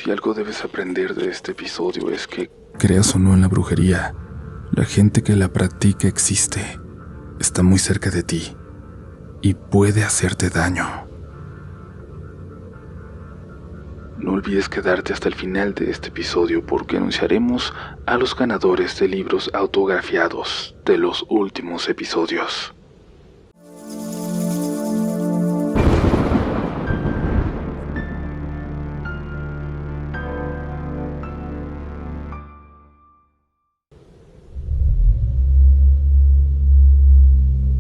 Si algo debes aprender de este episodio es que, creas o no en la brujería, la gente que la practica existe, está muy cerca de ti y puede hacerte daño. No olvides quedarte hasta el final de este episodio porque anunciaremos a los ganadores de libros autografiados de los últimos episodios.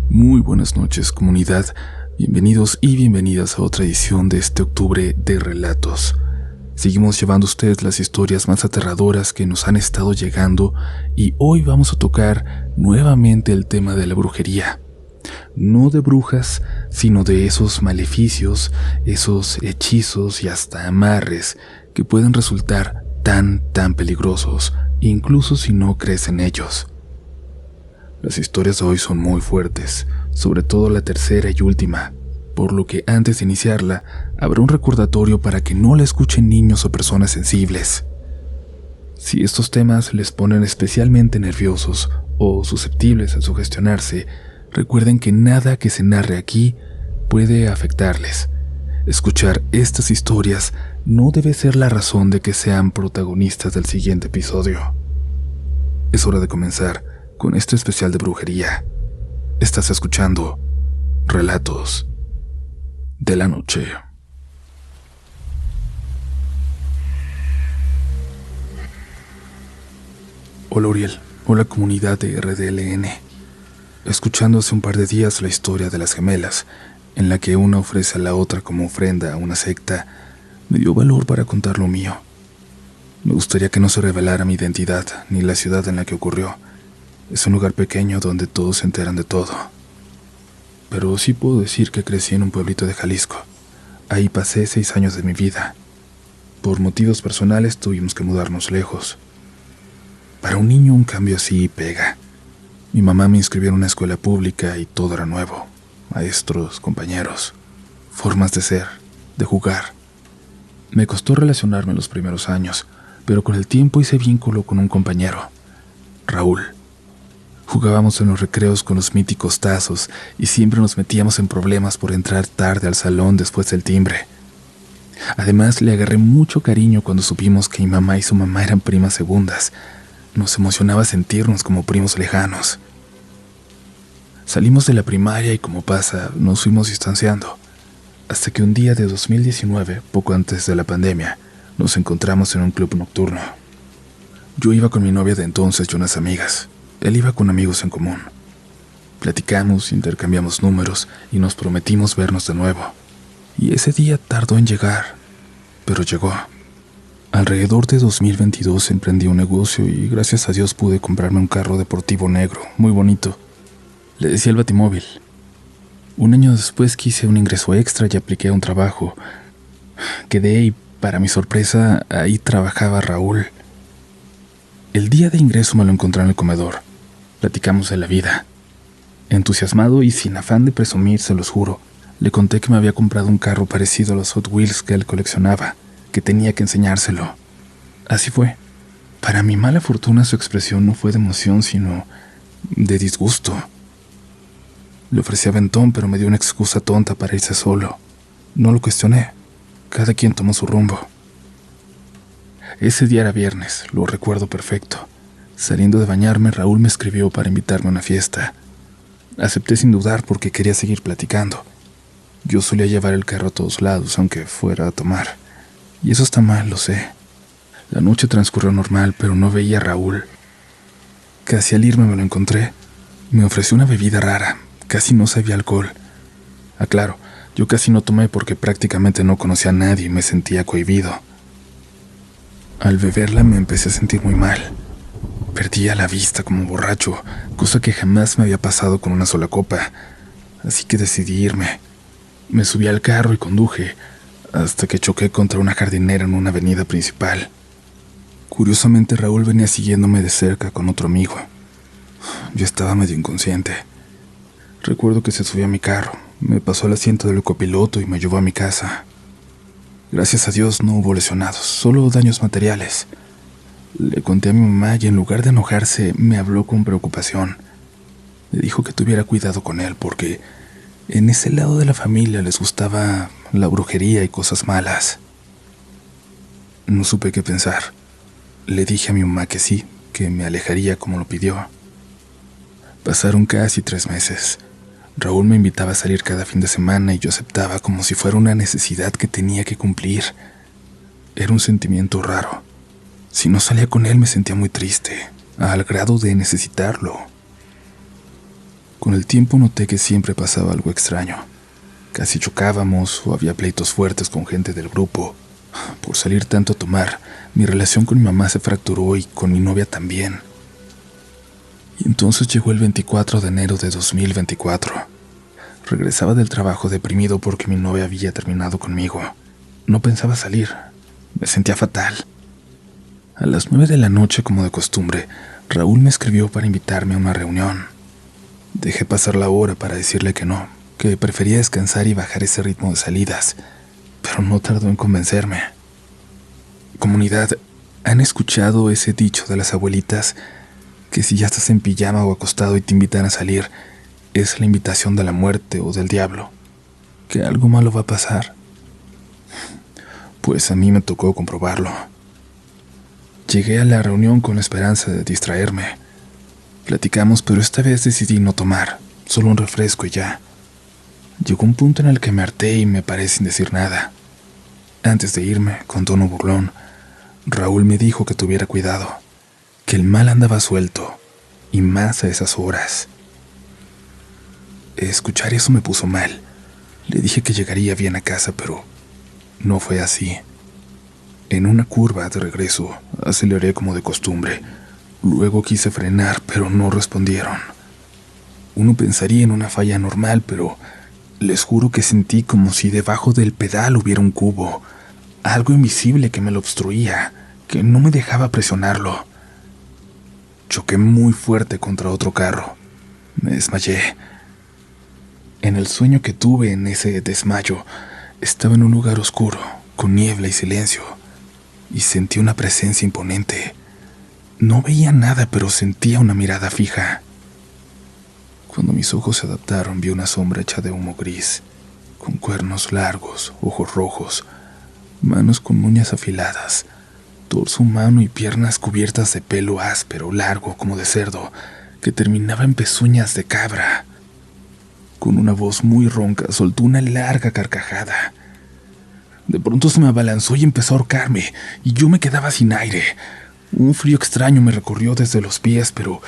Muy buenas noches, comunidad. Bienvenidos y bienvenidas a otra edición de este octubre de relatos. Seguimos llevando a ustedes las historias más aterradoras que nos han estado llegando y hoy vamos a tocar nuevamente el tema de la brujería. No de brujas, sino de esos maleficios, esos hechizos y hasta amarres que pueden resultar tan peligrosos, incluso si no crees en ellos. Las historias de hoy son muy fuertes, sobre todo la tercera y última, por lo que antes de iniciarla, habrá un recordatorio para que no la escuchen niños o personas sensibles. Si estos temas les ponen especialmente nerviosos o susceptibles a sugestionarse, recuerden que nada que se narre aquí puede afectarles. Escuchar estas historias no debe ser la razón de que sean protagonistas del siguiente episodio. Es hora de comenzar con este especial de brujería. Estás escuchando Relatos de la Noche. Hola Uriel, hola comunidad de RDLN. Escuchando hace un par de días la historia de las gemelas, en la que una ofrece a la otra como ofrenda a una secta, me dio valor para contar lo mío. Me gustaría que no se revelara mi identidad ni la ciudad en la que ocurrió. Es un lugar pequeño donde todos se enteran de todo. Pero sí puedo decir que crecí en un pueblito de Jalisco. Ahí pasé 6 años de mi vida. Por motivos personales tuvimos que mudarnos lejos. Para un niño un cambio así pega. Mi mamá me inscribió en una escuela pública y todo era nuevo. Maestros, compañeros, formas de ser, de jugar. Me costó relacionarme los primeros años, pero con el tiempo hice vínculo con un compañero, Raúl. Jugábamos en los recreos con los míticos tazos y siempre nos metíamos en problemas por entrar tarde al salón después del timbre. Además, le agarré mucho cariño cuando supimos que mi mamá y su mamá eran primas segundas. Nos emocionaba sentirnos como primos lejanos. Salimos de la primaria y, como pasa, nos fuimos distanciando. Hasta que un día de 2019, poco antes de la pandemia, nos encontramos en un club nocturno. Yo iba con mi novia de entonces y unas amigas. Él iba con amigos en común. Platicamos, intercambiamos números y nos prometimos vernos de nuevo. Y ese día tardó en llegar, pero llegó. Alrededor de 2022 emprendí un negocio y gracias a Dios pude comprarme un carro deportivo negro, muy bonito. Le decía el Batimóvil. Un año después quise un ingreso extra y apliqué a un trabajo. Quedé y, para mi sorpresa, ahí trabajaba Raúl. El día de ingreso me lo encontré en el comedor. Platicamos de la vida. Entusiasmado y sin afán de presumir, se los juro, le conté que me había comprado un carro parecido a los Hot Wheels que él coleccionaba, que tenía que enseñárselo. Así fue. Para mi mala fortuna su expresión no fue de emoción, sino de disgusto. Le ofrecí aventón, pero me dio una excusa tonta para irse solo. No lo cuestioné. Cada quien tomó su rumbo. Ese día era viernes, lo recuerdo perfecto. Saliendo de bañarme, Raúl me escribió para invitarme a una fiesta. Acepté sin dudar porque quería seguir platicando. Yo solía llevar el carro a todos lados, aunque fuera a tomar. Y eso está mal, lo sé. La noche transcurrió normal, pero no veía a Raúl. Casi al irme me lo encontré. Me ofreció una bebida rara, casi no sabía alcohol. Claro, yo casi no tomé porque prácticamente no conocía a nadie y me sentía cohibido. Al beberla me empecé a sentir muy mal. Perdía la vista como borracho, cosa que jamás me había pasado con una sola copa. Así que decidí irme. Me subí al carro y conduje, hasta que choqué contra una jardinera en una avenida principal. Curiosamente, Raúl venía siguiéndome de cerca con otro amigo. Yo estaba medio inconsciente. Recuerdo que se subió a mi carro, me pasó al asiento del copiloto y me llevó a mi casa. Gracias a Dios no hubo lesionados, solo daños materiales. Le conté a mi mamá y en lugar de enojarse me habló con preocupación. Me dijo que tuviera cuidado con él porque en ese lado de la familia les gustaba la brujería y cosas malas. No supe qué pensar. Le dije a mi mamá que sí, que me alejaría como lo pidió. Pasaron casi 3 meses. Raúl me invitaba a salir cada fin de semana y yo aceptaba como si fuera una necesidad que tenía que cumplir. Era un sentimiento raro. Si no salía con él me sentía muy triste, al grado de necesitarlo. Con el tiempo noté que siempre pasaba algo extraño. Casi chocábamos o había pleitos fuertes con gente del grupo. Por salir tanto a tomar, mi relación con mi mamá se fracturó y con mi novia también. Y entonces llegó el 24 de enero de 2024. Regresaba del trabajo deprimido porque mi novia había terminado conmigo. No pensaba salir. Me sentía fatal. A las 9 de la noche, como de costumbre, Raúl me escribió para invitarme a una reunión. Dejé pasar la hora para decirle que no, que prefería descansar y bajar ese ritmo de salidas, pero no tardó en convencerme. Comunidad, ¿han escuchado ese dicho de las abuelitas que si ya estás en pijama o acostado y te invitan a salir, es la invitación de la muerte o del diablo? ¿Que algo malo va a pasar? Pues a mí me tocó comprobarlo. Llegué a la reunión con la esperanza de distraerme. Platicamos, pero esta vez decidí no tomar, solo un refresco y ya. Llegó un punto en el que me harté y me paré sin decir nada. Antes de irme, con tono burlón, Raúl me dijo que tuviera cuidado, que el mal andaba suelto, y más a esas horas. Escuchar eso me puso mal. Le dije que llegaría bien a casa, pero no fue así. En una curva de regreso, aceleré como de costumbre. Luego quise frenar, pero no respondieron. Uno pensaría en una falla normal, pero les juro que sentí como si debajo del pedal hubiera un cubo, algo invisible que me lo obstruía, que no me dejaba presionarlo. Choqué muy fuerte contra otro carro. Me desmayé. En el sueño que tuve en ese desmayo, estaba en un lugar oscuro, con niebla y silencio, y sentí una presencia imponente. No veía nada, pero sentía una mirada fija. Cuando mis ojos se adaptaron, vi una sombra hecha de humo gris, con cuernos largos, ojos rojos, manos con uñas afiladas, torso humano y piernas cubiertas de pelo áspero, largo como de cerdo, que terminaba en pezuñas de cabra. Con una voz muy ronca, soltó una larga carcajada. De pronto se me abalanzó y empezó a ahorcarme, y yo me quedaba sin aire. Un frío extraño me recorrió desde los pies, pero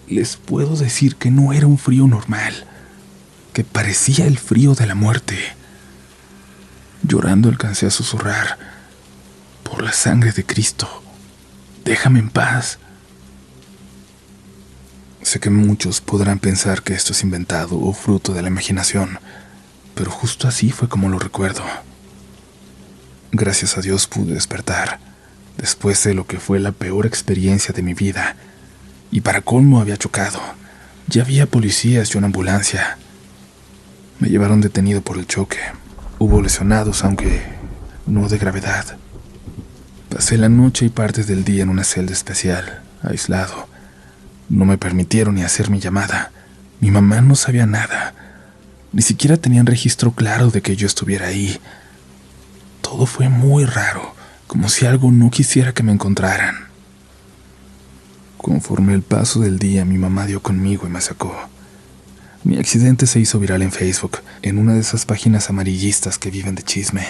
les puedo decir que no era un frío normal, que parecía el frío de la muerte. Llorando alcancé a susurrar: por la sangre de Cristo, déjame en paz. Sé que muchos podrán pensar que esto es inventado o fruto de la imaginación, pero justo así fue como lo recuerdo. Gracias a Dios pude despertar, después de lo que fue la peor experiencia de mi vida, y para colmo había chocado. Ya había policías y una ambulancia. Me llevaron detenido por el choque. Hubo lesionados, aunque no de gravedad. Pasé la noche y partes del día en una celda especial, aislado. No me permitieron ni hacer mi llamada. Mi mamá no sabía nada. Ni siquiera tenían registro claro de que yo estuviera ahí. Todo fue muy raro, como si algo no quisiera que me encontraran. Conforme el paso del día, mi mamá dio conmigo y me sacó. Mi accidente se hizo viral en Facebook, en una de esas páginas amarillistas que viven de chisme.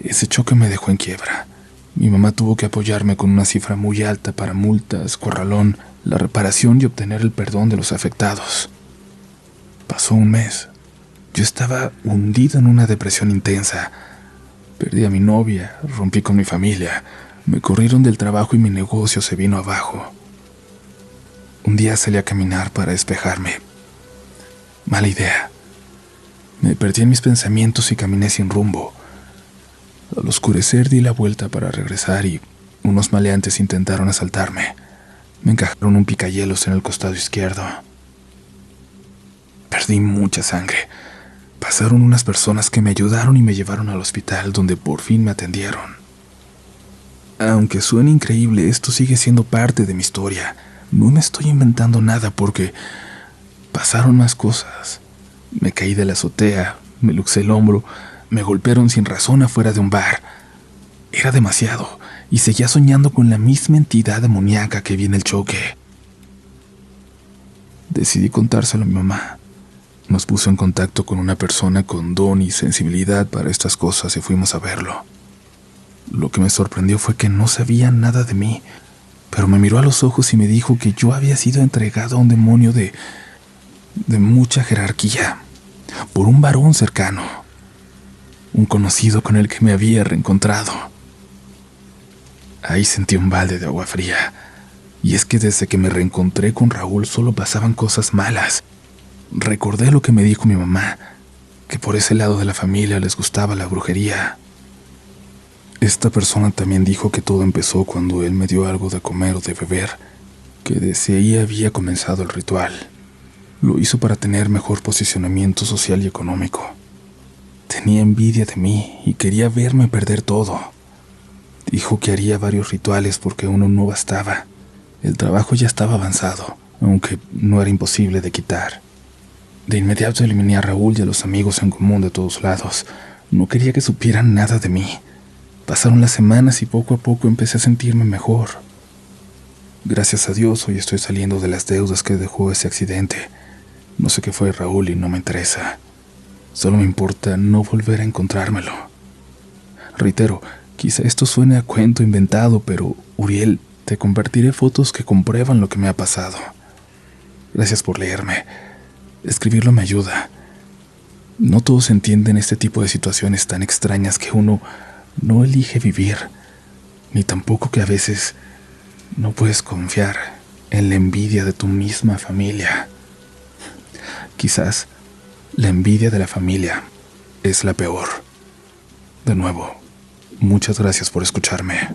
Ese choque me dejó en quiebra. Mi mamá tuvo que apoyarme con una cifra muy alta para multas, corralón, la reparación y obtener el perdón de los afectados. Pasó un mes. Yo estaba hundido en una depresión intensa. Perdí a mi novia, rompí con mi familia, me corrieron del trabajo y mi negocio se vino abajo. Un día salí a caminar para despejarme. Mala idea. Me perdí en mis pensamientos y caminé sin rumbo. Al oscurecer di la vuelta para regresar y unos maleantes intentaron asaltarme. Me encajaron un picahielos en el costado izquierdo. Perdí mucha sangre. Pasaron unas personas que me ayudaron y me llevaron al hospital, donde por fin me atendieron. Aunque suene increíble, esto sigue siendo parte de mi historia. No me estoy inventando nada porque pasaron más cosas. Me caí de la azotea, me luxé el hombro, me golpearon sin razón afuera de un bar. Era demasiado, y seguía soñando con la misma entidad demoníaca que vi en el choque. Decidí contárselo a mi mamá. Nos puso en contacto con una persona con don y sensibilidad para estas cosas y fuimos a verlo. Lo que me sorprendió fue que no sabía nada de mí, pero me miró a los ojos y me dijo que yo había sido entregado a un demonio de mucha jerarquía, por un varón cercano, un conocido con el que me había reencontrado. Ahí sentí un balde de agua fría, y es que desde que me reencontré con Raúl solo pasaban cosas malas. Recordé lo que me dijo mi mamá, que por ese lado de la familia les gustaba la brujería. Esta persona también dijo que todo empezó cuando él me dio algo de comer o de beber, que desde ahí había comenzado el ritual. Lo hizo para tener mejor posicionamiento social y económico. Tenía envidia de mí y quería verme perder todo. Dijo que haría varios rituales porque uno no bastaba. El trabajo ya estaba avanzado, aunque no era imposible de quitar. De inmediato eliminé a Raúl y a los amigos en común de todos lados. No quería que supieran nada de mí. Pasaron las semanas y poco a poco empecé a sentirme mejor. Gracias a Dios hoy estoy saliendo de las deudas que dejó ese accidente. No sé qué fue Raúl y no me interesa. Solo me importa no volver a encontrármelo. Reitero, quizá esto suene a cuento inventado, pero Uriel, te compartiré fotos que comprueban lo que me ha pasado. Gracias por leerme. Escribirlo me ayuda. No todos entienden este tipo de situaciones tan extrañas que uno no elige vivir, ni tampoco que a veces no puedes confiar en la envidia de tu misma familia. Quizás la envidia de la familia es la peor. De nuevo, muchas gracias por escucharme.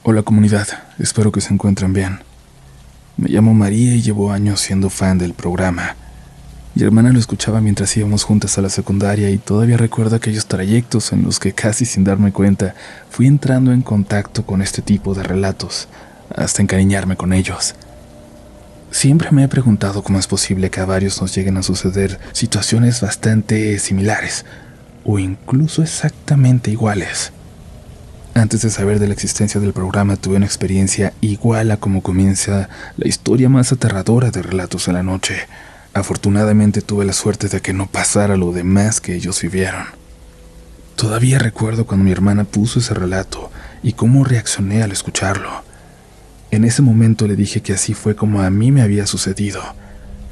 Hola comunidad, espero que se encuentren bien. Me llamo María y llevo años siendo fan del programa. Mi hermana lo escuchaba mientras íbamos juntas a la secundaria y todavía recuerdo aquellos trayectos en los que casi sin darme cuenta fui entrando en contacto con este tipo de relatos, hasta encariñarme con ellos. Siempre me he preguntado cómo es posible que a varios nos lleguen a suceder situaciones bastante similares, o incluso exactamente iguales. Antes de saber de la existencia del programa tuve una experiencia igual a cómo comienza la historia más aterradora de Relatos en la Noche. Afortunadamente tuve la suerte de que no pasara lo demás que ellos vivieron. Todavía recuerdo cuando mi hermana puso ese relato y cómo reaccioné al escucharlo. En ese momento le dije que así fue como a mí me había sucedido,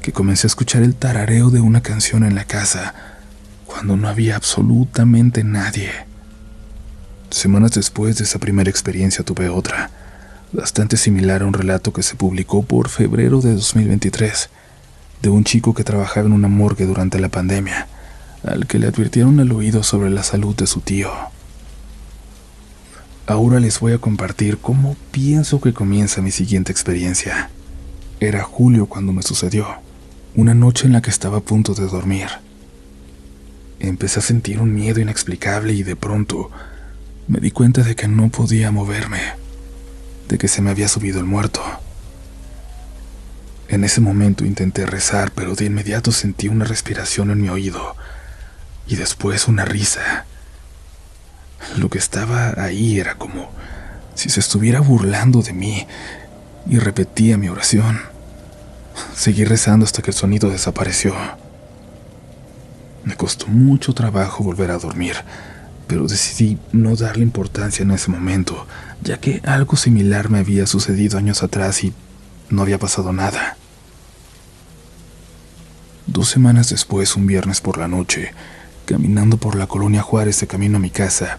que comencé a escuchar el tarareo de una canción en la casa, cuando no había absolutamente nadie. Semanas después de esa primera experiencia tuve otra, bastante similar a un relato que se publicó por febrero de 2023, de un chico que trabajaba en una morgue durante la pandemia, al que le advirtieron al oído sobre la salud de su tío. Ahora les voy a compartir cómo pienso que comienza mi siguiente experiencia. Era julio cuando me sucedió, una noche en la que estaba a punto de dormir. Empecé a sentir un miedo inexplicable y de pronto me di cuenta de que no podía moverme, de que se me había subido el muerto. En ese momento intenté rezar, pero de inmediato sentí una respiración en mi oído y después una risa. Lo que estaba ahí era como si se estuviera burlando de mí y repetía mi oración. Seguí rezando hasta que el sonido desapareció. Me costó mucho trabajo volver a dormir, pero decidí no darle importancia en ese momento, ya que algo similar me había sucedido años atrás y no había pasado nada. 2 semanas después, un viernes por la noche, caminando por la colonia Juárez de camino a mi casa,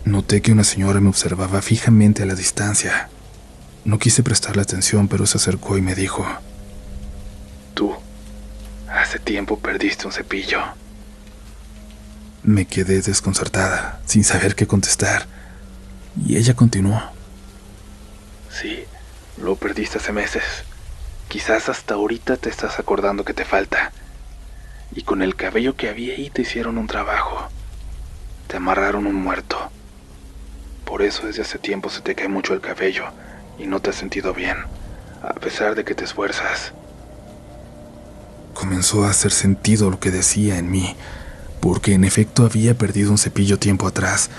noté que una señora me observaba fijamente a la distancia. No quise prestarle atención, pero se acercó y me dijo: «Tú, hace tiempo perdiste un cepillo». Me quedé desconcertada, sin saber qué contestar, y ella continuó: «Sí, Lo perdiste hace meses. Quizás hasta ahorita te estás acordando que te falta. Y con el cabello que había ahí te hicieron un trabajo. Te amarraron un muerto. Por eso desde hace tiempo se te cae mucho el cabello y no te has sentido bien, a pesar de que te esfuerzas. Comenzó a hacer sentido lo que decía en mí, porque en efecto había perdido un cepillo tiempo atrás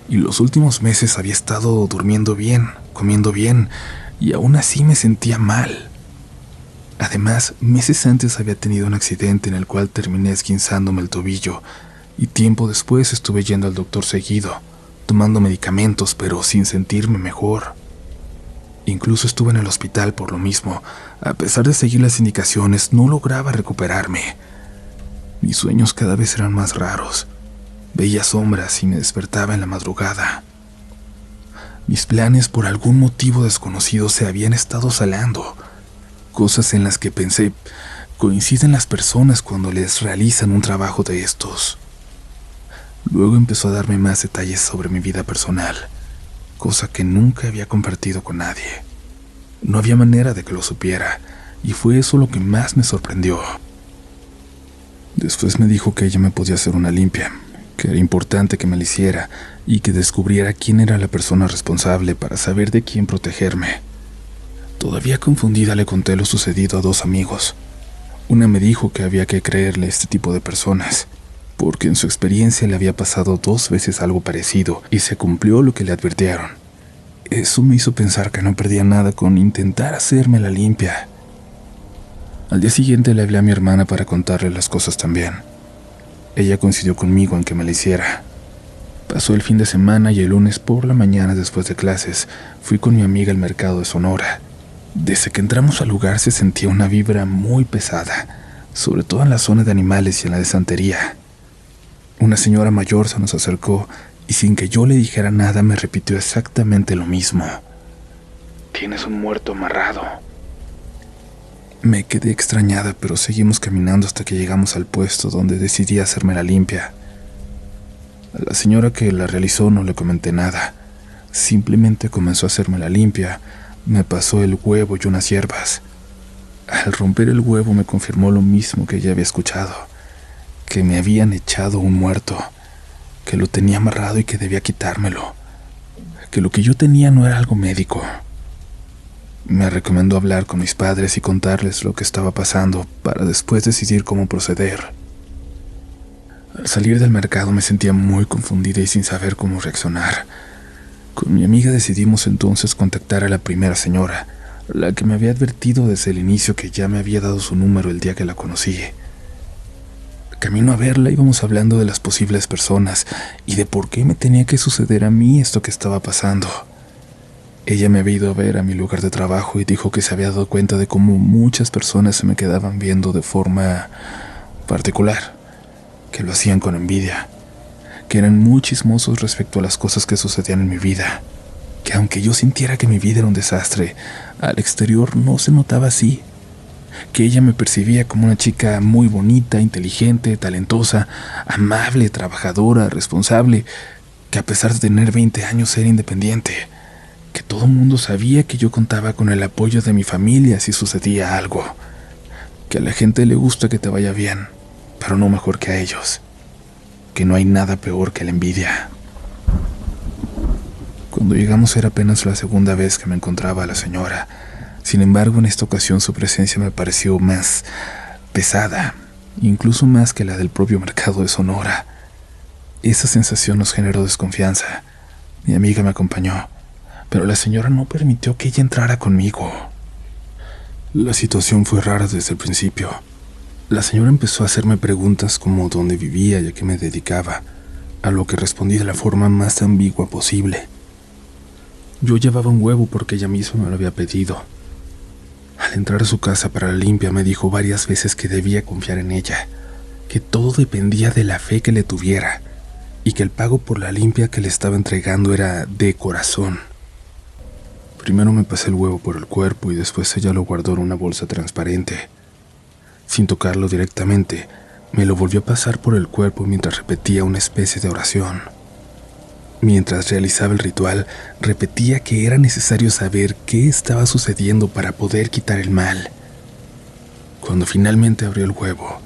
y los últimos meses había estado durmiendo bien, comiendo bien, y aún así me sentía mal. Además, meses antes había tenido un accidente en el cual terminé esguinzándome el tobillo, y tiempo después estuve yendo al doctor seguido, tomando medicamentos, pero sin sentirme mejor. Incluso estuve en el hospital por lo mismo. A pesar de seguir las indicaciones, no lograba recuperarme. Mis sueños cada vez eran más raros. Veía sombras y me despertaba en la madrugada. Mis planes, por algún motivo desconocido, se habían estado salando. Cosas en las que pensé, coinciden las personas cuando les realizan un trabajo de estos. Luego empezó a darme más detalles sobre mi vida personal, cosa que nunca había compartido con nadie. No había manera de que lo supiera, y fue eso lo que más me sorprendió. Después me dijo que ella me podía hacer una limpia, que era importante que me la hiciera y que descubriera quién era la persona responsable para saber de quién protegerme. Todavía confundida le conté lo sucedido a 2 amigos. Una me dijo que había que creerle a este tipo de personas, porque en su experiencia le había pasado 2 veces algo parecido y se cumplió lo que le advirtieron. Eso me hizo pensar que no perdía nada con intentar hacerme la limpia. Al día siguiente le hablé a mi hermana para contarle las cosas también. Ella coincidió conmigo en que me la hiciera. Pasó el fin de semana y el lunes por la mañana, después de clases, fui con mi amiga al mercado de Sonora. Desde que entramos al lugar se sentía una vibra muy pesada, sobre todo en la zona de animales y en la de santería. Una señora mayor se nos acercó y sin que yo le dijera nada me repitió exactamente lo mismo. «Tienes un muerto amarrado». Me quedé extrañada, pero seguimos caminando hasta que llegamos al puesto donde decidí hacerme la limpia. A la señora que la realizó no le comenté nada. Simplemente comenzó a hacerme la limpia, me pasó el huevo y unas hierbas. Al romper el huevo me confirmó lo mismo que ya había escuchado, que me habían echado un muerto, que lo tenía amarrado y que debía quitármelo, que lo que yo tenía no era algo médico. Me recomendó hablar con mis padres y contarles lo que estaba pasando para después decidir cómo proceder. Al salir del mercado me sentía muy confundida y sin saber cómo reaccionar. Con mi amiga decidimos entonces contactar a la primera señora, la que me había advertido desde el inicio que ya me había dado su número el día que la conocí. Camino a verla íbamos hablando de las posibles personas y de por qué me tenía que suceder a mí esto que estaba pasando. Ella me había ido a ver a mi lugar de trabajo y dijo que se había dado cuenta de cómo muchas personas se me quedaban viendo de forma particular, que lo hacían con envidia, que eran muy chismosos respecto a las cosas que sucedían en mi vida, que aunque yo sintiera que mi vida era un desastre, al exterior no se notaba así, que ella me percibía como una chica muy bonita, inteligente, talentosa, amable, trabajadora, responsable, que a pesar de tener 20 años era independiente, que todo el mundo sabía que yo contaba con el apoyo de mi familia si sucedía algo, que a la gente le gusta que te vaya bien, pero no mejor que a ellos, que no hay nada peor que la envidia. Cuando llegamos era apenas la segunda vez que me encontraba a la señora. Sin embargo, en esta ocasión su presencia me pareció más pesada, incluso más que la del propio mercado de Sonora. Esa sensación nos generó desconfianza. Mi amiga me acompañó, pero la señora no permitió que ella entrara conmigo. La situación fue rara desde el principio. La señora empezó a hacerme preguntas como dónde vivía y a qué me dedicaba, a lo que respondí de la forma más ambigua posible. Yo llevaba un huevo porque ella misma me lo había pedido. Al entrar a su casa para la limpia me dijo varias veces que debía confiar en ella, que todo dependía de la fe que le tuviera y que el pago por la limpia que le estaba entregando era de corazón. Primero me pasé el huevo por el cuerpo y después ella lo guardó en una bolsa transparente. Sin tocarlo directamente, me lo volvió a pasar por el cuerpo mientras repetía una especie de oración. Mientras realizaba el ritual, repetía que era necesario saber qué estaba sucediendo para poder quitar el mal. Cuando finalmente abrió el huevo,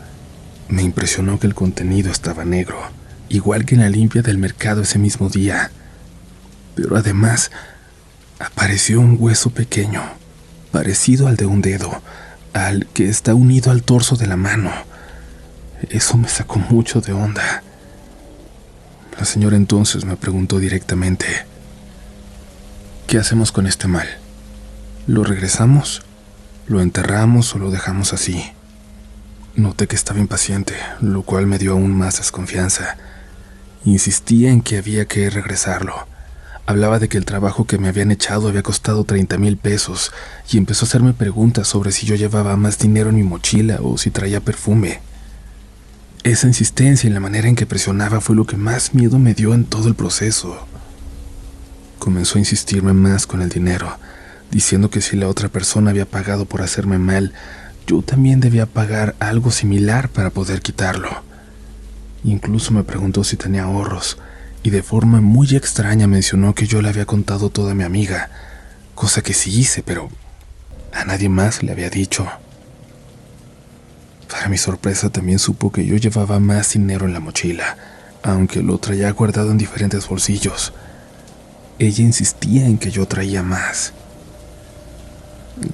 me impresionó que el contenido estaba negro, igual que en la limpia del mercado ese mismo día. Pero además, apareció un hueso pequeño, parecido al de un dedo, al que está unido al torso de la mano. Eso me sacó mucho de onda. La señora entonces me preguntó directamente: ¿qué hacemos con este mal? ¿Lo regresamos? ¿Lo enterramos o lo dejamos así? Noté que estaba impaciente, lo cual me dio aún más desconfianza. Insistía en que había que regresarlo. Hablaba de que el trabajo que me habían echado había costado 30,000 pesos y empezó a hacerme preguntas sobre si yo llevaba más dinero en mi mochila o si traía perfume. Esa insistencia y la manera en que presionaba fue lo que más miedo me dio en todo el proceso. Comenzó a insistirme más con el dinero, diciendo que si la otra persona había pagado por hacerme mal, yo también debía pagar algo similar para poder quitarlo. Incluso me preguntó si tenía ahorros, y de forma muy extraña mencionó que yo le había contado todo a mi amiga, cosa que sí hice, pero a nadie más le había dicho. Para mi sorpresa también supo que yo llevaba más dinero en la mochila, aunque lo traía guardado en diferentes bolsillos. Ella insistía en que yo traía más.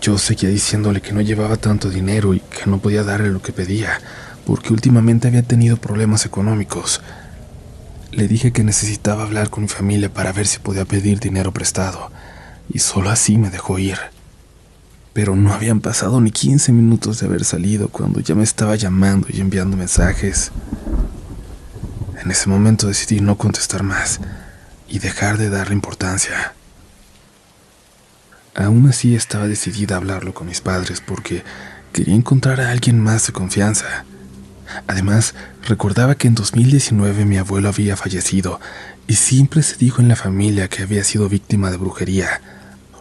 Yo seguía diciéndole que no llevaba tanto dinero y que no podía darle lo que pedía, porque últimamente había tenido problemas económicos. Le dije que necesitaba hablar con mi familia para ver si podía pedir dinero prestado, y solo así me dejó ir. Pero no habían pasado ni 15 minutos de haber salido cuando ya me estaba llamando y enviando mensajes. En ese momento decidí no contestar más y dejar de darle importancia. Aún así estaba decidida a hablarlo con mis padres porque quería encontrar a alguien más de confianza. Además, recordaba que en 2019 mi abuelo había fallecido y siempre se dijo en la familia que había sido víctima de brujería,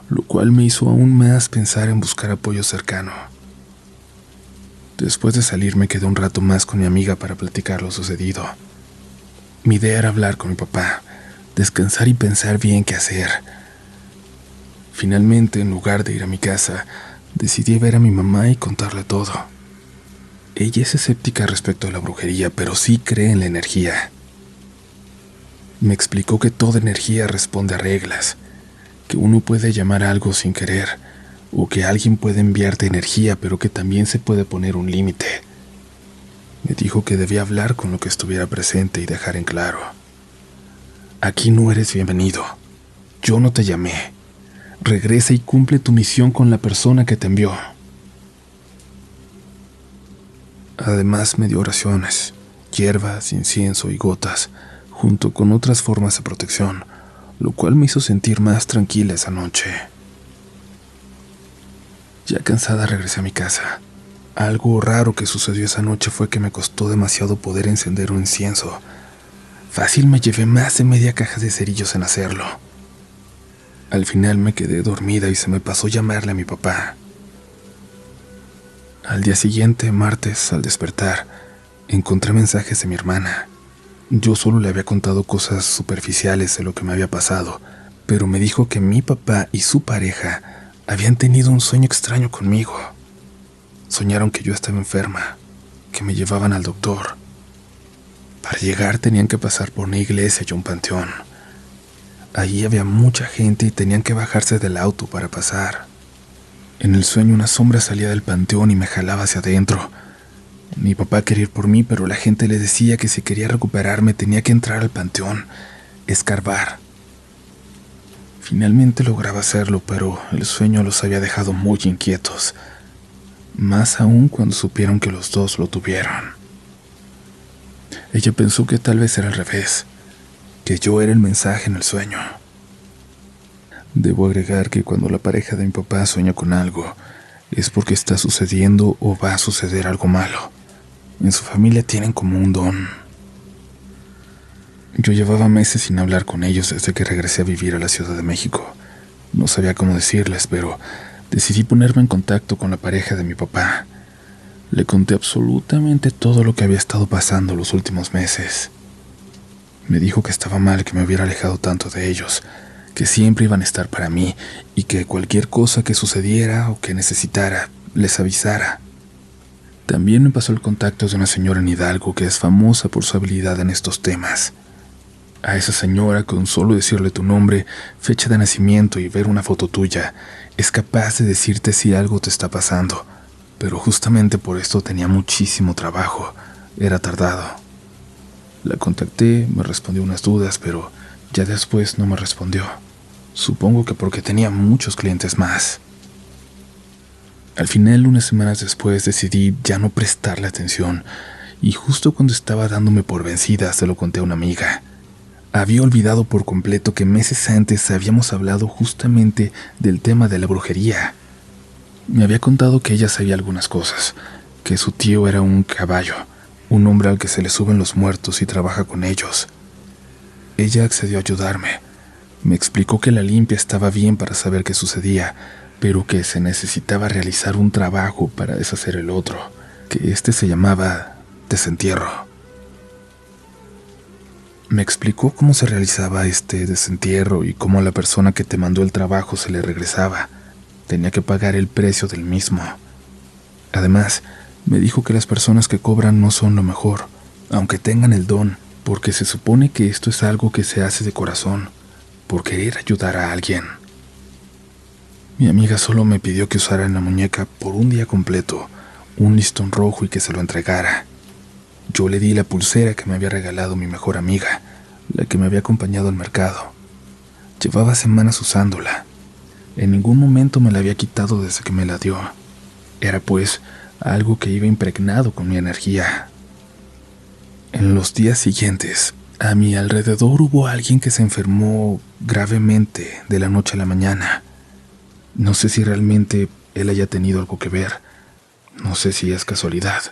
lo cual me hizo aún más pensar en buscar apoyo cercano. Después de salir me quedé un rato más con mi amiga para platicar lo sucedido. Mi idea era hablar con mi papá, descansar y pensar bien qué hacer. Finalmente, en lugar de ir a mi casa, decidí ver a mi mamá y contarle todo. Ella es escéptica respecto a la brujería, pero sí cree en la energía. Me explicó que toda energía responde a reglas, que uno puede llamar a algo sin querer, o que alguien puede enviarte energía, pero que también se puede poner un límite. Me dijo que debía hablar con lo que estuviera presente y dejar en claro: aquí no eres bienvenido. Yo no te llamé. Regresa y cumple tu misión con la persona que te envió. Además me dio oraciones, hierbas, incienso y gotas, junto con otras formas de protección, lo cual me hizo sentir más tranquila esa noche. Ya cansada regresé a mi casa. Algo raro que sucedió esa noche fue que me costó demasiado poder encender un incienso. Fácil me llevé más de media caja de cerillos en hacerlo. Al final me quedé dormida y se me pasó llamarle a mi papá. Al día siguiente, martes, al despertar, encontré mensajes de mi hermana. Yo solo le había contado cosas superficiales de lo que me había pasado, pero me dijo que mi papá y su pareja habían tenido un sueño extraño conmigo. Soñaron que yo estaba enferma, que me llevaban al doctor. Para llegar tenían que pasar por una iglesia y un panteón. Allí había mucha gente y tenían que bajarse del auto para pasar. En el sueño una sombra salía del panteón y me jalaba hacia adentro. Mi papá quería ir por mí, pero la gente le decía que si quería recuperarme tenía que entrar al panteón, escarbar. Finalmente lograba hacerlo, pero el sueño los había dejado muy inquietos, más aún cuando supieron que los dos lo tuvieron. Ella pensó que tal vez era al revés, que yo era el mensaje en el sueño. Debo agregar que cuando la pareja de mi papá sueña con algo, es porque está sucediendo o va a suceder algo malo. En su familia tienen como un don. Yo llevaba meses sin hablar con ellos desde que regresé a vivir a la Ciudad de México. No sabía cómo decirles, pero decidí ponerme en contacto con la pareja de mi papá. Le conté absolutamente todo lo que había estado pasando los últimos meses. Me dijo que estaba mal que me hubiera alejado tanto de ellos, que siempre iban a estar para mí y que cualquier cosa que sucediera o que necesitara, les avisara. También me pasó el contacto de una señora en Hidalgo que es famosa por su habilidad en estos temas. A esa señora, con solo decirle tu nombre, fecha de nacimiento y ver una foto tuya, es capaz de decirte si algo te está pasando. Pero justamente por esto tenía muchísimo trabajo. Era tardado. La contacté, me respondió unas dudas, pero ya después no me respondió. Supongo que porque tenía muchos clientes más. Al final, unas semanas después, decidí ya no prestarle atención, y justo cuando estaba dándome por vencida, se lo conté a una amiga. Había olvidado por completo que meses antes habíamos hablado justamente del tema de la brujería. Me había contado que ella sabía algunas cosas, que su tío era un caballo, un hombre al que se le suben los muertos y trabaja con ellos. Ella accedió a ayudarme. Me explicó que la limpia estaba bien para saber qué sucedía, pero que se necesitaba realizar un trabajo para deshacer el otro, que se llamaba desentierro. Me explicó cómo se realizaba este desentierro y cómo a la persona que te mandó el trabajo se le regresaba. Tenía que pagar el precio del mismo. Además, me dijo que las personas que cobran no son lo mejor, aunque tengan el don, porque se supone que esto es algo que se hace de corazón, por querer ayudar a alguien. Mi amiga solo me pidió que usara en la muñeca por un día completo un listón rojo y que se lo entregara. Yo le di la pulsera que me había regalado mi mejor amiga, la que me había acompañado al mercado. Llevaba semanas usándola. En ningún momento me la había quitado desde que me la dio. Era pues algo que iba impregnado con mi energía. En los días siguientes, a mi alrededor hubo alguien que se enfermó gravemente de la noche a la mañana. No sé si realmente él haya tenido algo que ver. No sé si es casualidad.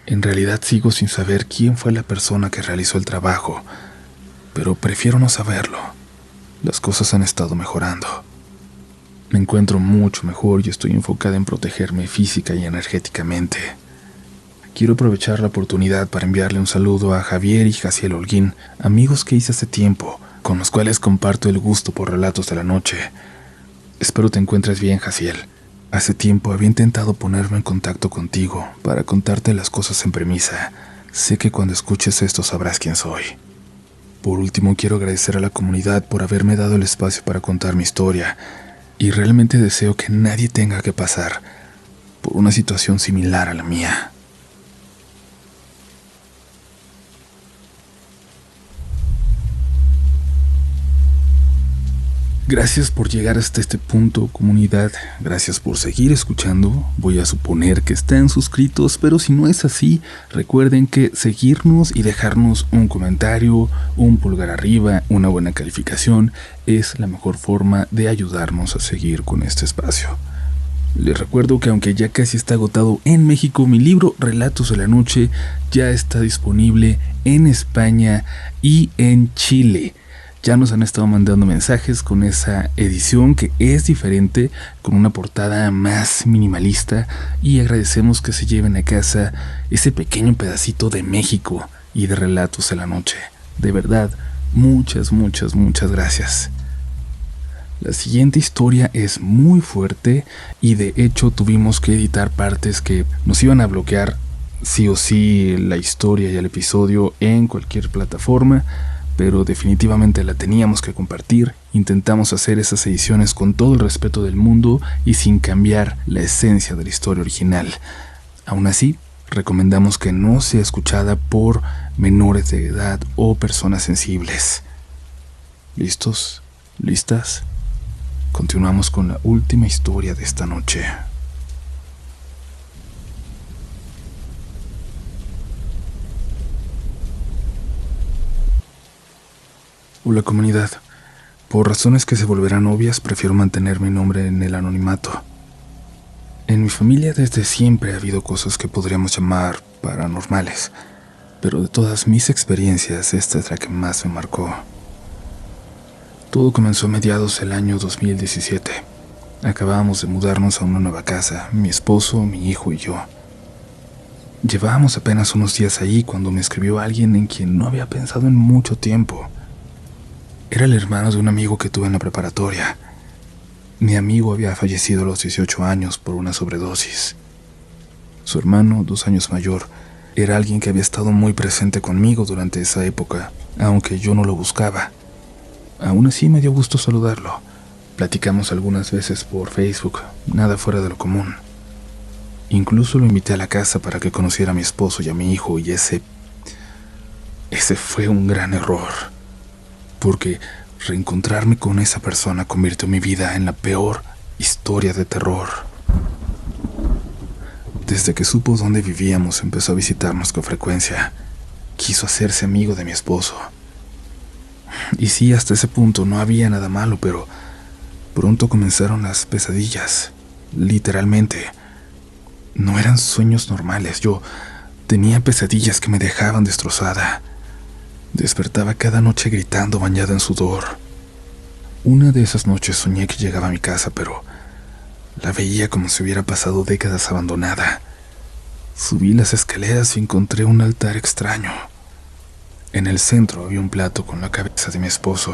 En realidad sigo sin saber quién fue la persona que realizó el trabajo, pero prefiero no saberlo. Las cosas han estado mejorando. Me encuentro mucho mejor y estoy enfocada en protegerme física y energéticamente. Quiero aprovechar la oportunidad para enviarle un saludo a Javier y Jaciel Holguín, amigos que hice hace tiempo, con los cuales comparto el gusto por relatos de la noche. Espero te encuentres bien, Jaciel. Hace tiempo había intentado ponerme en contacto contigo para contarte las cosas en premisa. Sé que cuando escuches esto sabrás quién soy. Por último, quiero agradecer a la comunidad por haberme dado el espacio para contar mi historia, y realmente deseo que nadie tenga que pasar por una situación similar a la mía. Gracias por llegar hasta este punto, comunidad. Gracias por seguir escuchando. Voy a suponer que están suscritos, pero si no es así, recuerden que seguirnos y dejarnos un comentario, un pulgar arriba, una buena calificación es la mejor forma de ayudarnos a seguir con este espacio. Les recuerdo que aunque ya casi está agotado en México, mi libro Relatos de la Noche ya está disponible en España y en Chile. Ya nos han estado mandando mensajes con esa edición que es diferente, con una portada más minimalista, y agradecemos que se lleven a casa ese pequeño pedacito de México y de Relatos de la Noche. De verdad, muchas gracias. La siguiente historia es muy fuerte y de hecho tuvimos que editar partes que nos iban a bloquear sí o sí la historia y el episodio en cualquier plataforma, pero definitivamente la teníamos que compartir. Intentamos hacer esas ediciones con todo el respeto del mundo y sin cambiar la esencia de la historia original. Aún así, recomendamos que no sea escuchada por menores de edad o personas sensibles. ¿Listos? ¿Listas? Continuamos con la última historia de esta noche. Hola, comunidad. Por razones que se volverán obvias, prefiero mantener mi nombre en el anonimato. En mi familia desde siempre ha habido cosas que podríamos llamar paranormales, pero de todas mis experiencias, esta es la que más me marcó. Todo comenzó a mediados del año 2017. Acabábamos de mudarnos a una nueva casa, mi esposo, mi hijo y yo. Llevábamos apenas unos días ahí cuando me escribió alguien en quien no había pensado en mucho tiempo. Era el hermano de un amigo que tuve en la preparatoria. Mi amigo había fallecido a los 18 años por una sobredosis. Su hermano, 2 años mayor, era alguien que había estado muy presente conmigo durante esa época, aunque yo no lo buscaba. Aún así me dio gusto saludarlo. Platicamos algunas veces por Facebook, nada fuera de lo común. Incluso lo invité a la casa para que conociera a mi esposo y a mi hijo, y ese fue un gran error, porque reencontrarme con esa persona convirtió mi vida en la peor historia de terror. Desde que supo dónde vivíamos, empezó a visitarnos con frecuencia. Quiso hacerse amigo de mi esposo. Y sí, hasta ese punto no había nada malo, pero pronto comenzaron las pesadillas, literalmente. No eran sueños normales, yo tenía pesadillas que me dejaban destrozada. Despertaba cada noche gritando, bañada en sudor. Una de esas noches soñé que llegaba a mi casa, pero la veía como si hubiera pasado décadas abandonada. Subí las escaleras y encontré un altar extraño. En el centro había un plato con la cabeza de mi esposo,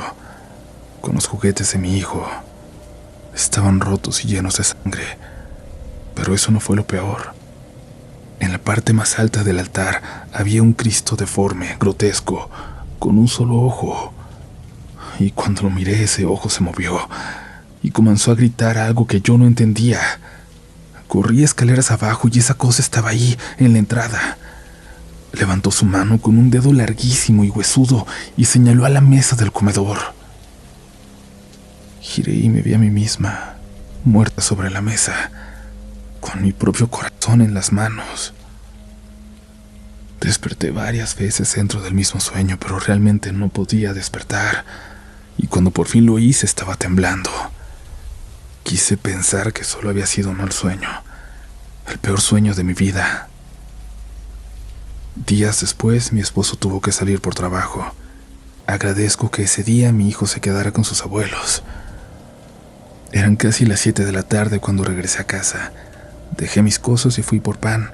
con los juguetes de mi hijo. Estaban rotos y llenos de sangre. Pero eso no fue lo peor. En la parte más alta del altar había un Cristo deforme, grotesco, con un solo ojo. Y cuando lo miré, ese ojo se movió y comenzó a gritar algo que yo no entendía. Corrí escaleras abajo y esa cosa estaba ahí, en la entrada. Levantó su mano con un dedo larguísimo y huesudo y señaló a la mesa del comedor. Giré y me vi a mí misma, muerta sobre la mesa, con mi propio corazón en las manos. Desperté varias veces dentro del mismo sueño, pero realmente no podía despertar, y cuando por fin lo hice estaba temblando. Quise pensar que solo había sido un mal sueño, el peor sueño de mi vida. Días después, mi esposo tuvo que salir por trabajo. Agradezco que ese día mi hijo se quedara con sus abuelos. Eran casi las 7 de la tarde cuando regresé a casa. Dejé mis cosas y fui por pan.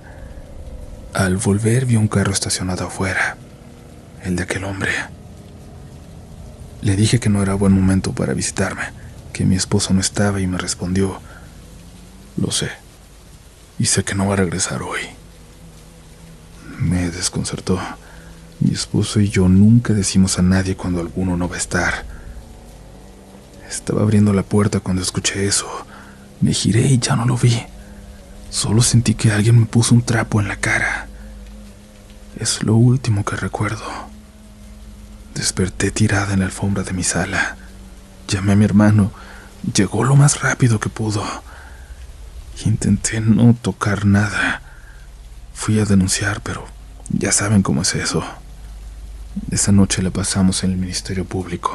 Al volver vi un carro estacionado afuera, el de aquel hombre. Le dije que no era buen momento para visitarme, que mi esposo no estaba y me respondió: lo sé, y sé que no va a regresar hoy. Me desconcertó. Mi esposo y yo nunca decimos a nadie cuando alguno no va a estar. Estaba abriendo la puerta cuando escuché eso. Me giré y ya no lo vi. Solo sentí que alguien me puso un trapo en la cara. Es lo último que recuerdo. Desperté tirada en la alfombra de mi sala. Llamé a mi hermano. Llegó lo más rápido que pudo. Intenté no tocar nada. Fui a denunciar, pero ya saben cómo es eso. Esa noche la pasamos en el Ministerio Público.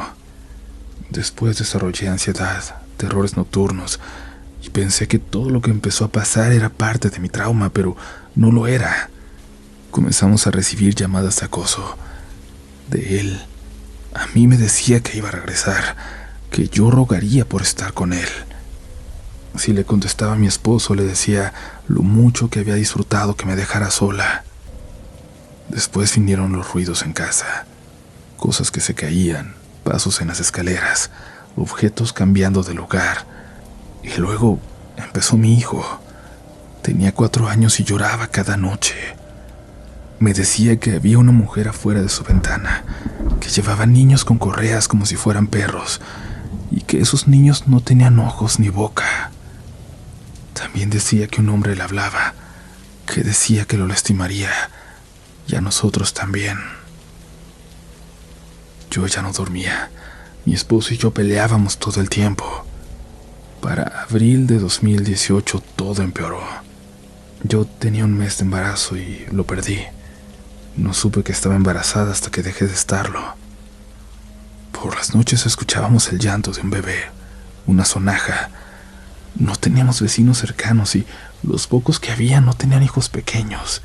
Después desarrollé ansiedad, terrores nocturnos, y pensé que todo lo que empezó a pasar era parte de mi trauma, pero no lo era. Comenzamos a recibir llamadas de acoso de él. A mí me decía que iba a regresar, que yo rogaría por estar con él. Si le contestaba a mi esposo, le decía lo mucho que había disfrutado que me dejara sola. Después vinieron los ruidos en casa, cosas que se caían, pasos en las escaleras, objetos cambiando de lugar. Y luego empezó mi hijo. Tenía 4 años y lloraba cada noche. Me decía que había una mujer afuera de su ventana, que llevaba niños con correas como si fueran perros, y que esos niños no tenían ojos ni boca. También decía que un hombre le hablaba, que decía que lo lastimaría, y a nosotros también. Yo ya no dormía. Mi esposo y yo peleábamos todo el tiempo. Para abril de 2018 todo empeoró. Yo tenía un mes de embarazo y lo perdí. No supe que estaba embarazada hasta que dejé de estarlo. Por las noches escuchábamos el llanto de un bebé, una sonaja. No teníamos vecinos cercanos y los pocos que había no tenían hijos pequeños,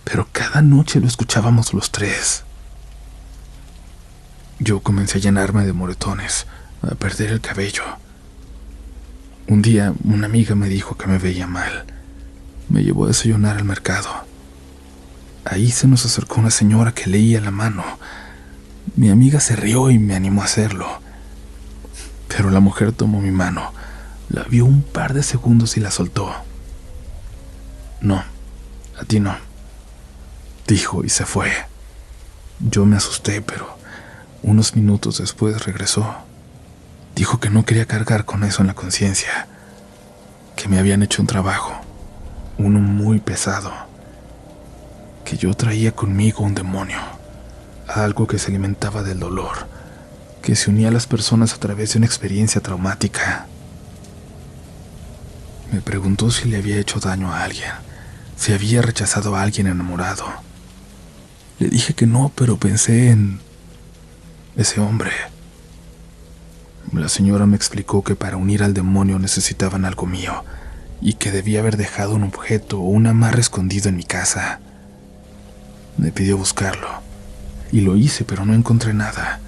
pero cada noche lo escuchábamos los 3. Yo comencé a llenarme de moretones, a perder el cabello. Un día una amiga me dijo que me veía mal. Me llevó a desayunar al mercado. Ahí se nos acercó una señora que leía la mano. Mi amiga se rió y me animó a hacerlo. Pero la mujer tomó mi mano, la vio un par de segundos y la soltó. No, a ti no, dijo y se fue. Yo me asusté, pero unos minutos después regresó. Dijo que no quería cargar con eso en la conciencia, que me habían hecho un trabajo, uno muy pesado, que yo traía conmigo un demonio, algo que se alimentaba del dolor, que se unía a las personas a través de una experiencia traumática. Me preguntó si le había hecho daño a alguien, si había rechazado a alguien enamorado. Le dije que no, pero pensé en ese hombre. La señora me explicó que para unir al demonio necesitaban algo mío y que debía haber dejado un objeto o un amarre escondido en mi casa. Me pidió buscarlo y lo hice, pero no encontré nada.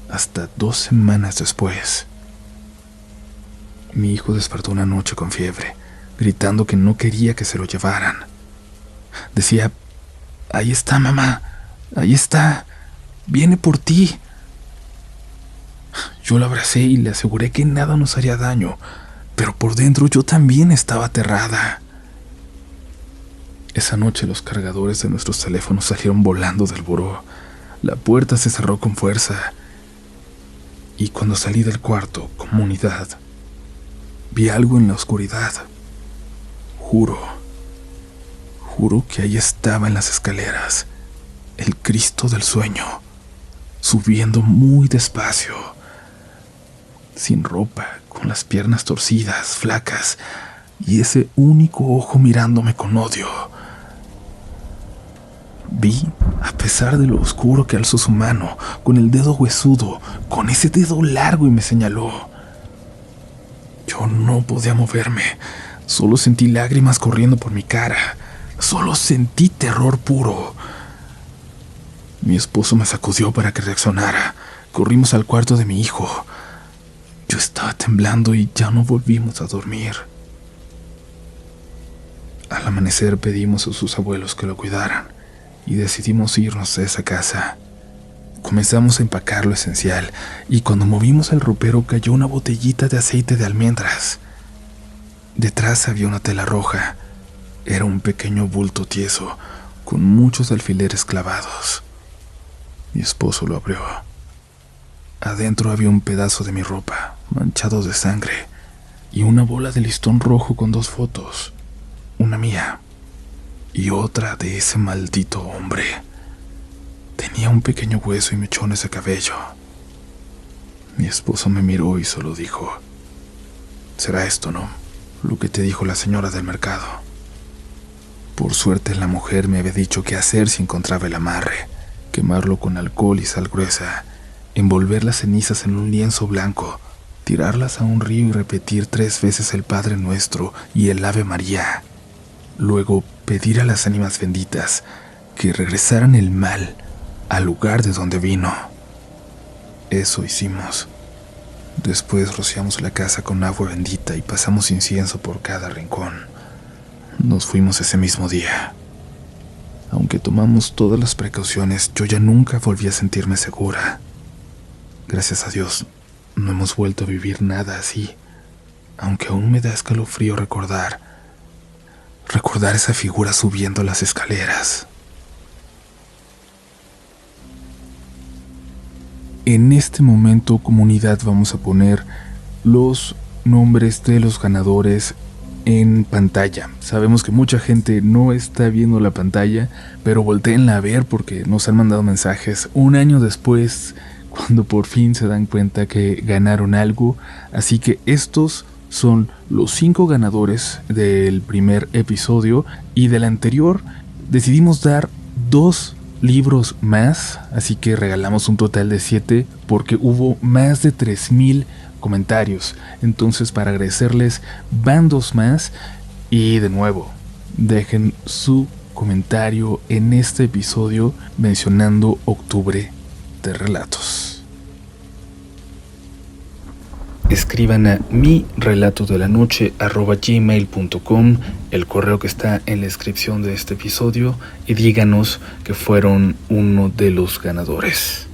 Hasta 2 semanas después. Mi hijo despertó una noche con fiebre, gritando que no quería que se lo llevaran. Decía: ahí está, mamá, ahí está, viene por ti. Yo lo abracé y le aseguré que nada nos haría daño, pero por dentro yo también estaba aterrada. Esa noche los cargadores de nuestros teléfonos salieron volando del buró. La puerta se cerró con fuerza. Y cuando salí del cuarto, comunidad, vi algo en la oscuridad. Juro que ahí estaba en las escaleras, el Cristo del sueño, subiendo muy despacio, sin ropa, con las piernas torcidas, flacas, y ese único ojo mirándome con odio. Vi, a pesar de lo oscuro, que alzó su mano, con el dedo huesudo, con ese dedo largo, y me señaló. Yo no podía moverme, solo sentí lágrimas corriendo por mi cara, solo sentí terror puro. Mi esposo me sacudió para que reaccionara. Corrimos al cuarto de mi hijo. Yo estaba temblando y ya no volvimos a dormir. Al amanecer pedimos a sus abuelos que lo cuidaran y decidimos irnos de esa casa. Comenzamos a empacar lo esencial y cuando movimos el ropero cayó una botellita de aceite de almendras. Detrás había una tela roja. Era un pequeño bulto tieso con muchos alfileres clavados. Mi esposo lo abrió. Adentro había un pedazo de mi ropa, manchado de sangre, y una bola de listón rojo con 2 fotos, una mía y otra de ese maldito hombre. Tenía un pequeño hueso y mechones de cabello. Mi esposo me miró y solo dijo: «Será esto, ¿no? Lo que te dijo la señora del mercado». Por suerte la mujer me había dicho qué hacer si encontraba el amarre: quemarlo con alcohol y sal gruesa, envolver las cenizas en un lienzo blanco, tirarlas a un río y repetir 3 veces el Padre Nuestro y el Ave María. Luego pedir a las ánimas benditas que regresaran el mal al lugar de donde vino. Eso hicimos. Después rociamos la casa con agua bendita y pasamos incienso por cada rincón. Nos fuimos ese mismo día. Aunque tomamos todas las precauciones, yo ya nunca volví a sentirme segura. Gracias a Dios, no hemos vuelto a vivir nada así, aunque aún me da escalofrío recordar esa figura subiendo las escaleras. En este momento, comunidad, vamos a poner los nombres de los ganadores en pantalla. Sabemos que mucha gente no está viendo la pantalla, pero voltéenla a ver porque nos han mandado mensajes 1 año después, cuando por fin se dan cuenta que ganaron algo. Así que estos son los 5 ganadores del primer episodio, y del anterior decidimos dar 2 libros más, así que regalamos un total de 7 porque hubo más de 3000 comentarios. Entonces, para agradecerles, van 2 más. Y de nuevo, dejen su comentario en este episodio mencionando Octubre de Relatos. escriban a mirelatodelanoche@gmail.com, el correo que está en la descripción de este episodio, y díganos que fueron uno de los ganadores.